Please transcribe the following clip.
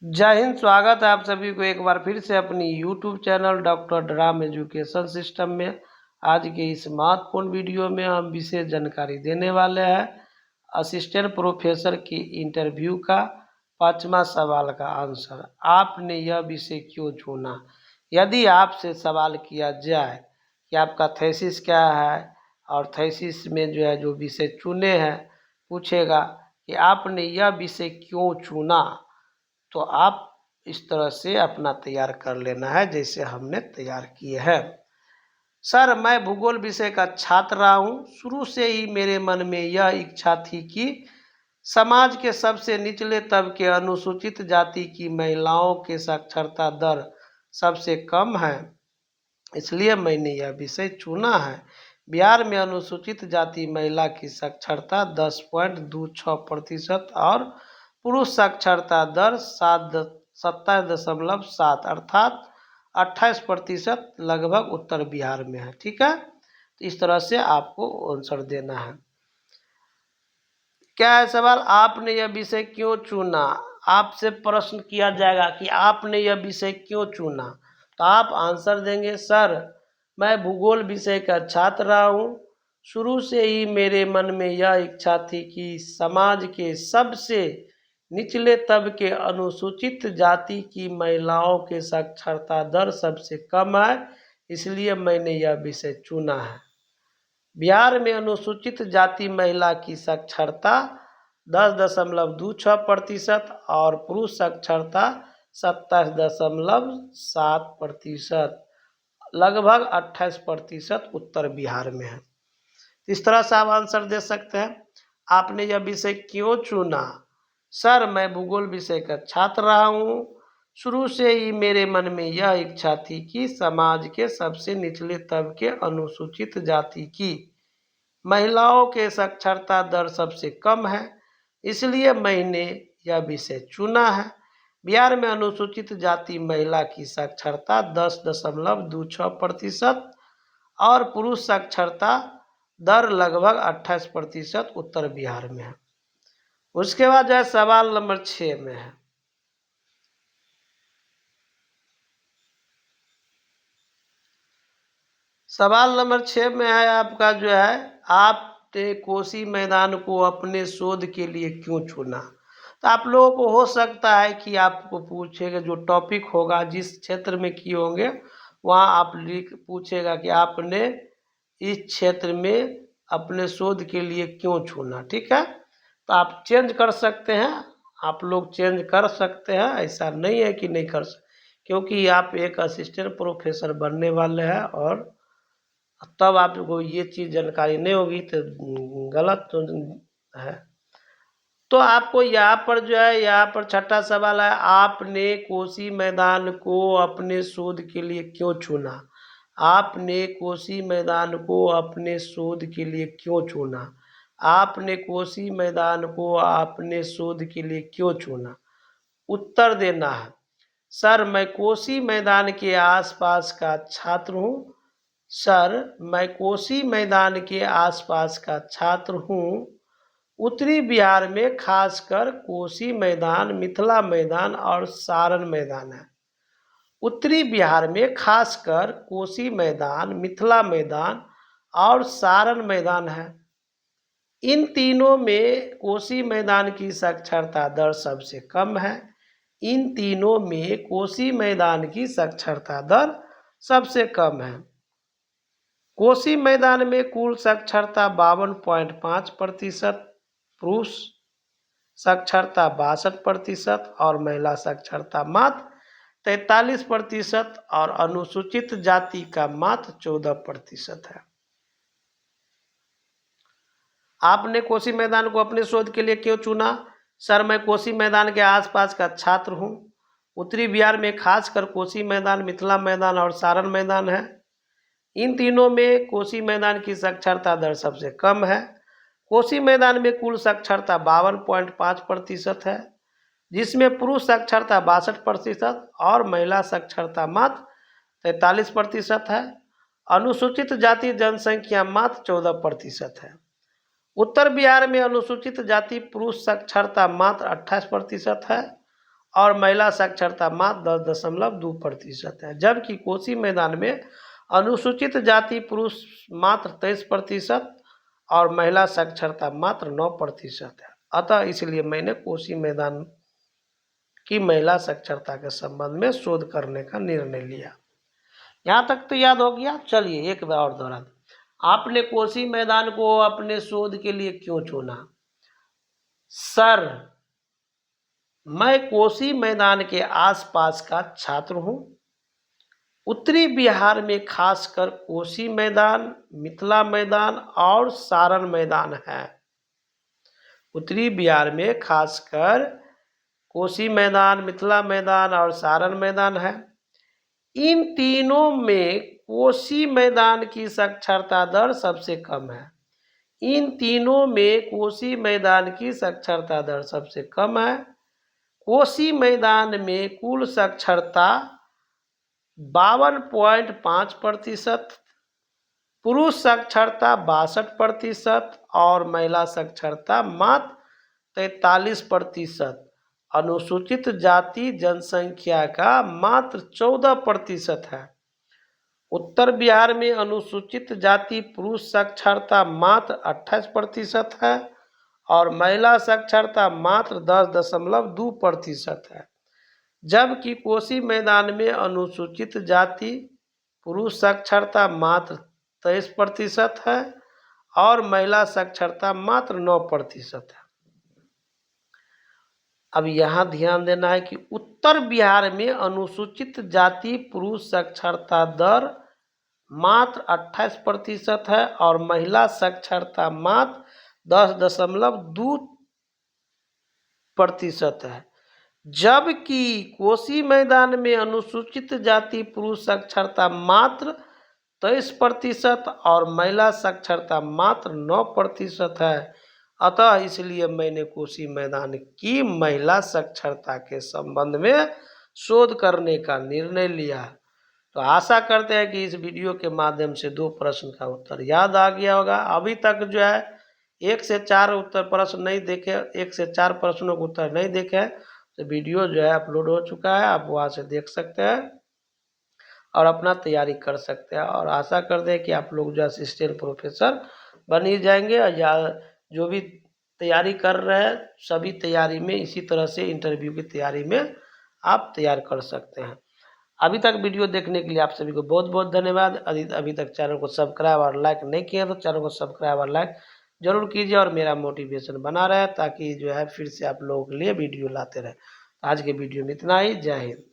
जय हिंद। स्वागत है आप सभी को एक बार फिर से अपनी YouTube channel doctor drum education system में। आज के इस महत्वपूर्ण वीडियो में हम विशेष जानकारी देने वाले हैं असिस्टेंट प्रोफेसर की इंटरव्यू का 5वां सवाल का आंसर। आपने यह विषय क्यों चुना? यदि आपसे सवाल किया जाए कि आपका थीसिस क्या है और थीसिस में जो विषय चुने हैं, पूछेगा कि आपने यह विषय क्यों चुना, तो आप इस तरह से अपना तैयार कर लेना है जैसे हमने तैयार किए हैं। सर, मैं भूगोल विषय का छात्र रहा हूँ। शुरू से ही मेरे मन में यह इच्छा थी कि समाज के सबसे निचले तबके अनुसूचित जाति की महिलाओं के साक्षरता दर सबसे कम है, इसलिए मैंने यह विषय चुना है। बिहार में अनुसूचित जाति महिला की साक्षरता 10.26% और पुरुष साक्षरता दर 27.7 अर्थात 28% लगभग उत्तर बिहार में है। ठीक है, तो इस तरह से आपको आंसर देना है। क्या है सवाल? आपने यह विषय क्यों चुना? आपसे प्रश्न किया जाएगा कि आपने यह विषय क्यों चुना, तो आप आंसर देंगे, सर मैं भूगोल विषय का छात्र रहा हूँ। शुरू से ही मेरे मन में यह इच्छा थी कि समाज के सबसे निचले तबके अनुसूचित जाति की महिलाओं के साक्षरता दर सबसे कम है, इसलिए मैंने यह विषय चुना है। बिहार में अनुसूचित जाति महिला की साक्षरता 10.26% और पुरुष साक्षरता 27.7%, लगभग 28% उत्तर बिहार में है। इस तरह से आप आंसर दे सकते हैं। आपने यह विषय क्यों चुना? सर, मैं भूगोल विषय का छात्र रहा हूँ। शुरू से ही मेरे मन में यह इच्छा थी कि समाज के सबसे निचले तबके अनुसूचित जाति की महिलाओं के साक्षरता दर सबसे कम है, इसलिए मैंने यह विषय चुना है। बिहार में अनुसूचित जाति महिला की साक्षरता 10.26% और पुरुष साक्षरता दर लगभग 28% उत्तर बिहार में है। उसके बाद सवाल नंबर 6 में है। सवाल नंबर 6 में है आपका आपने कोसी मैदान को अपने शोध के लिए क्यों चुना? तो आप लोगों को हो सकता है कि आपको पूछेगा, जो टॉपिक होगा जिस क्षेत्र में किए होंगे वहाँ आप पूछेगा कि आपने इस क्षेत्र में अपने शोध के लिए क्यों चुना। ठीक है, तो आप चेंज कर सकते हैं, आप लोग चेंज कर सकते हैं, ऐसा नहीं है कि नहीं कर सकते, क्योंकि आप एक असिस्टेंट प्रोफेसर बनने वाले हैं और तब आपको ये चीज़ जानकारी नहीं होगी तो गलत तो है। तो आपको यहाँ पर यहाँ पर छठा सवाल है, आपने कोसी मैदान को अपने शोध के लिए क्यों चुना? आपने कोसी मैदान को अपने शोध के लिए क्यों चुना? आपने कोसी मैदान को अपने शोध के लिए क्यों चुना? उत्तर देना है, सर मैं कोसी मैदान के आसपास का छात्र हूँ। सर, मैं कोसी मैदान के आसपास का छात्र हूँ। उत्तरी बिहार में खासकर कोसी मैदान, मिथिला मैदान और सारण मैदान है। उत्तरी बिहार में खासकर कोसी मैदान, मिथिला मैदान और सारण मैदान है। इन तीनों में कोसी मैदान की साक्षरता दर सबसे कम है। इन तीनों में कोसी मैदान की साक्षरता दर सबसे कम है। कोसी मैदान में कुल साक्षरता 52.5%, पुरुष साक्षरता 62% और महिला साक्षरता मात्र 43% और अनुसूचित जाति का मात्र 14% है। आपने कोसी मैदान को अपने शोध के लिए क्यों चुना? सर, मैं कोसी मैदान के आसपास का छात्र हूँ। उत्तरी बिहार में खासकर कोसी मैदान, मिथिला मैदान और सारण मैदान है। इन तीनों में कोसी मैदान की साक्षरता दर सबसे कम है। कोसी मैदान में कुल साक्षरता 52.5% है, जिसमें पुरुष साक्षरता 62% और महिला साक्षरता मात्र 43% है। अनुसूचित जाति जनसंख्या मात्र 14% है। उत्तर बिहार में अनुसूचित जाति पुरुष साक्षरता मात्र 28% है और महिला साक्षरता मात्र 10.2% है। जबकि कोसी मैदान में अनुसूचित जाति पुरुष मात्र 23% और महिला साक्षरता मात्र 9% है। अतः इसलिए मैंने कोसी मैदान की महिला साक्षरता के संबंध में शोध करने का निर्णय लिया। यहाँ तक तो याद हो गया। चलिए एक बार और दोहरा, आपने कोसी मैदान को अपने शोध के लिए क्यों चुना? सर, मैं कोसी मैदान के आसपास का छात्र हूँ। उत्तरी बिहार में खासकर कोसी मैदान, मिथिला मैदान और सारण मैदान है। उत्तरी बिहार में खासकर कोसी मैदान, मिथिला मैदान और सारण मैदान है। इन तीनों में कोसी मैदान की साक्षरता दर सबसे कम है। इन तीनों में कोसी मैदान की साक्षरता दर सबसे कम है। कोसी मैदान में कुल साक्षरता 52.5%, पुरुष साक्षरता 62% और महिला साक्षरता मात्र 43%। अनुसूचित जाति जनसंख्या का मात्र 14% है। उत्तर बिहार में अनुसूचित जाति पुरुष साक्षरता मात्र 28% है और महिला साक्षरता मात्र 10.2% है। जबकि कोसी मैदान में अनुसूचित जाति पुरुष साक्षरता मात्र 23% है और महिला साक्षरता मात्र 9% है। अब यहाँ ध्यान देना है कि उत्तर बिहार में अनुसूचित जाति पुरुष साक्षरता दर मात्र 28% है और महिला साक्षरता मात्र 10.2% है। जबकि कोसी मैदान में अनुसूचित जाति पुरुष साक्षरता मात्र 23% और महिला साक्षरता मात्र 9% है। अतः इसलिए मैंने कोसी मैदान की महिला साक्षरता के संबंध में शोध करने का निर्णय लिया। तो आशा करते हैं कि इस वीडियो के माध्यम से 2 प्रश्न का उत्तर याद आ गया होगा। अभी तक जो है 1 से 4 उत्तर प्रश्न नहीं देखे, 1 से 4 प्रश्नों का उत्तर नहीं देखे हैं, तो वीडियो जो है अपलोड हो चुका है, आप वहाँ से देख सकते हैं और अपना तैयारी कर सकते हैं। और आशा करते हैं कि आप लोग जो असिस्टेंट प्रोफेसर बन ही जाएंगे, या जो भी तैयारी कर रहे हैं सभी तैयारी में इसी तरह से इंटरव्यू की तैयारी में आप तैयार कर सकते हैं। अभी तक वीडियो देखने के लिए आप सभी को बहुत बहुत धन्यवाद। अभी तक चैनल को सब्सक्राइब और लाइक नहीं किया तो चैनल को सब्सक्राइब और लाइक जरूर कीजिए और मेरा मोटिवेशन बना रहे, ताकि जो है फिर से आप लोगों के लिए वीडियो लाते रहे। आज के वीडियो में इतना ही। जय हिंद।